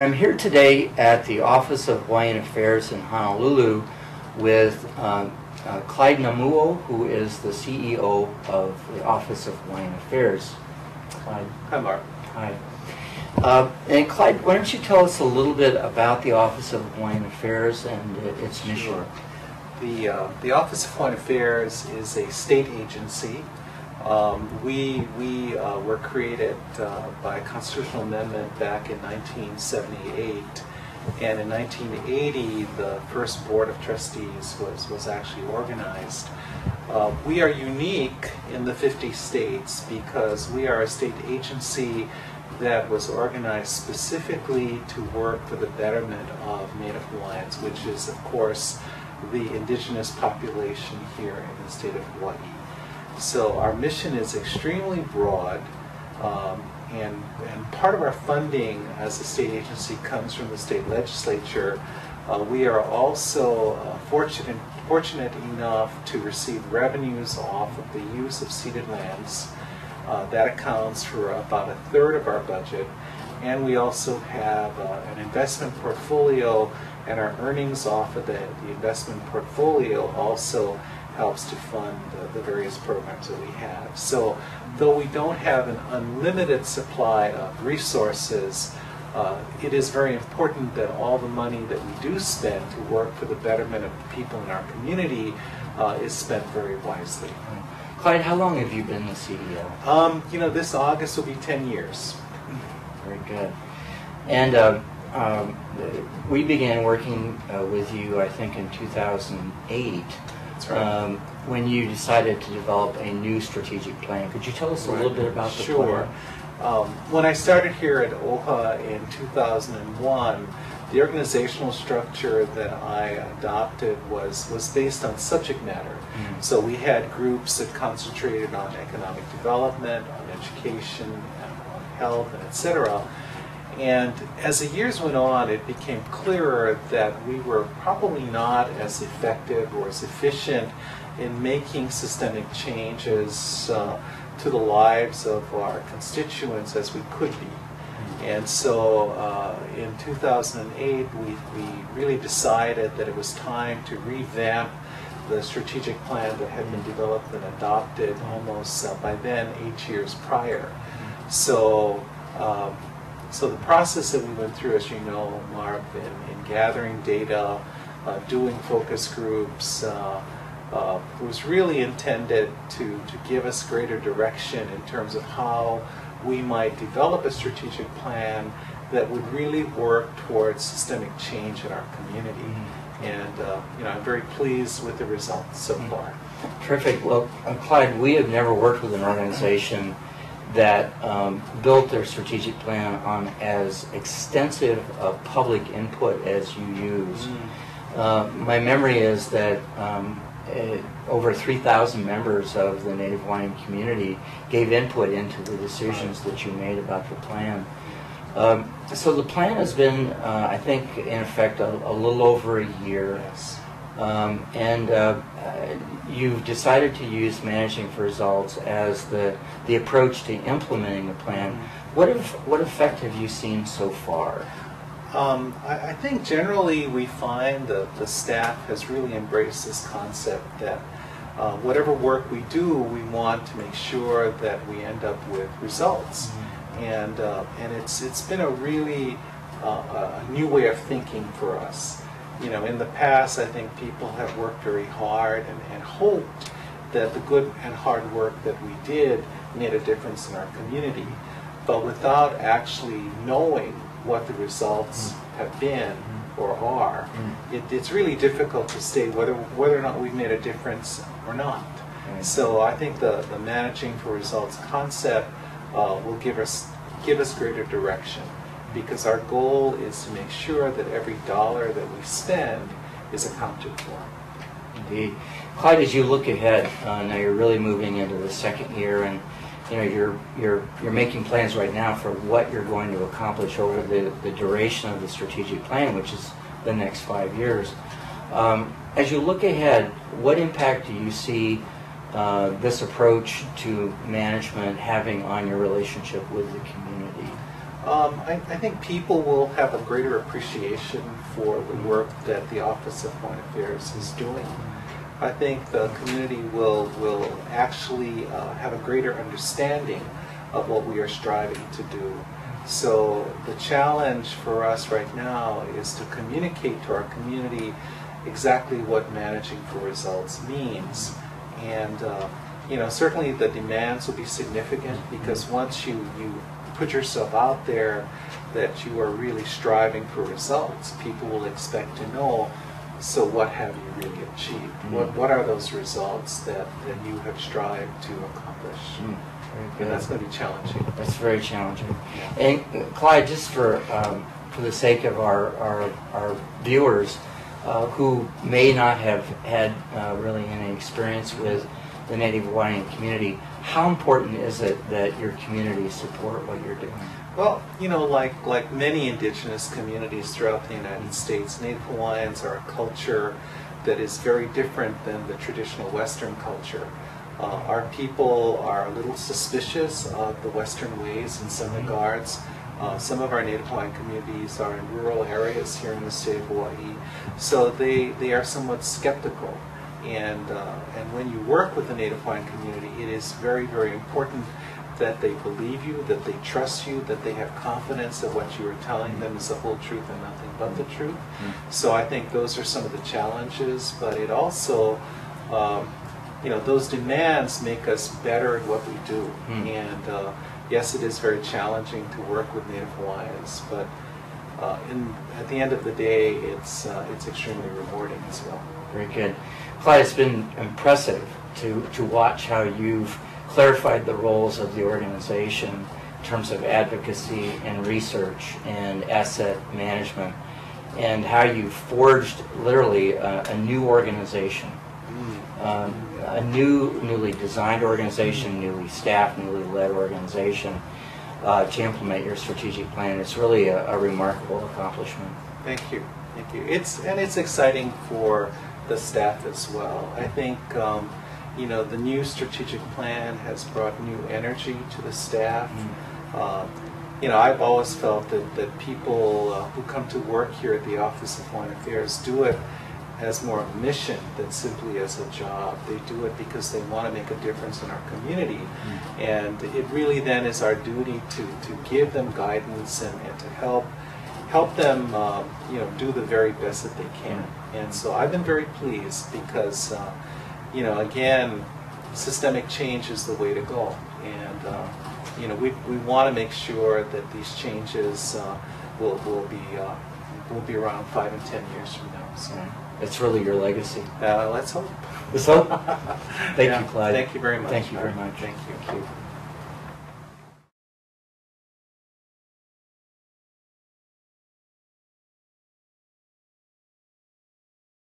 I'm here today at the Office of Hawaiian Affairs in Honolulu with Clyde Namuo, who is the CEO of the Office of Hawaiian Affairs. Clyde. Hi, Mark. Hi. And Clyde, why don't you tell us a little bit about the Office of Hawaiian Affairs and its mission? Sure. The Office of Hawaiian Affairs is a state agency. We were created by a constitutional amendment back in 1978, and in 1980 the first board of trustees was actually organized. We are unique in the 50 states because we are a state agency that was organized specifically to work for the betterment of Native Hawaiians, which is of course the indigenous population here in the state of Hawaii. So our mission is extremely broad, and part of our funding as a state agency comes from the state legislature. We are also fortunate enough to receive revenues off of the use of ceded lands. That accounts for about a third of our budget, and we also have an investment portfolio, and our earnings off of the investment portfolio also helps to fund the various programs that we have. So though we don't have an unlimited supply of resources, it is very important that all the money that we do spend to work for the betterment of the people in our community is spent very wisely. Clyde, how long have you been the CEO? This August will be 10 years. Very good. And we began working with you, I think, in 2008. That's right. When you decided to develop a new strategic plan. Could you tell us a little bit about the plan? Sure. When I started here at OHA in 2001, the organizational structure that I adopted was based on subject matter. Mm-hmm. So we had groups that concentrated on economic development, on education, on health, and etc. And as the years went on, it became clearer that we were probably not as effective or as efficient in making systemic changes to the lives of our constituents as we could be. And so in 2008, we really decided that it was time to revamp the strategic plan that had been developed and adopted almost by then 8 years prior. So the process that we went through, as you know, Mark, in gathering data, doing focus groups, was really intended to give us greater direction in terms of how we might develop a strategic plan that would really work towards systemic change in our community. Mm-hmm. And I'm very pleased with the results so far. Terrific. Well, Clyde, we have never worked with an organization that built their strategic plan on as extensive public input as you use. My memory is that over 3,000 members of the Native Hawaiian community gave input into the decisions that you made about the plan. So the plan has been, I think, in effect, a little over a year. Yes. And you've decided to use managing for results as the approach to implementing the plan. What effect have you seen so far? I think generally we find that the staff has really embraced this concept that whatever work we do, we want to make sure that we end up with results. Mm-hmm. And it's been a really a new way of thinking for us. In the past, I think people have worked very hard and hoped that the good and hard work that we did made a difference in our community, but without actually knowing what the results have been or are, it's really difficult to say whether or not we've made a difference or not. So I think the managing for results concept will give us greater direction, because our goal is to make sure that every dollar that we spend is accounted for. Indeed. Clyde, as you look ahead, now you're really moving into the second year, and you're making plans right now for what you're going to accomplish over the duration of the strategic plan, which is the next 5 years. As you look ahead, what impact do you see this approach to management having on your relationship with the community? I think people will have a greater appreciation for the work that the Office of Foreign Affairs is doing. I think the community will actually have a greater understanding of what we are striving to do. So the challenge for us right now is to communicate to our community exactly what managing for results means. And certainly the demands will be significant, because once you put yourself out there that you are really striving for results, people will expect to know, so what have you really achieved? What are those results that you have strived to accomplish? Very good. And that's going to be challenging. That's very challenging. And Clyde, just for the sake of our viewers who may not have had really any experience with the Native Hawaiian community, how important is it that your community support what you're doing? Well, like many indigenous communities throughout the United States, Native Hawaiians are a culture that is very different than the traditional Western culture. Our people are a little suspicious of the Western ways in some regards. Some of our Native Hawaiian communities are in rural areas here in the state of Hawaii, so they are somewhat skeptical. And when you work with the Native Hawaiian community, it is very, very important that they believe you, that they trust you, that they have confidence that what you are telling them is the whole truth and nothing but the truth. So I think those are some of the challenges, but it also, those demands make us better at what we do. And yes, it is very challenging to work with Native Hawaiians, but at the end of the day, it's extremely rewarding as well. Very good. Clyde, it's been impressive to watch how you've clarified the roles of the organization in terms of advocacy and research and asset management, and how you forged literally a new organization, a newly designed organization, newly staffed, newly led organization to implement your strategic plan. It's really a remarkable accomplishment. Thank you. Thank you. It's exciting for the staff as well. I think the new strategic plan has brought new energy to the staff. I've always felt that people who come to work here at the Office of Foreign Affairs do it as more of a mission than simply as a job. They do it because they want to make a difference in our community. And it really then is our duty to give them guidance and to help them do the very best that they can. And so I've been very pleased because again, systemic change is the way to go. And we want to make sure that these changes will be around 5 and 10 years from now. So it's really your legacy. Let's hope. Let's hope. Thank you, Clyde. Thank you very much. Thank you very much. Thank you.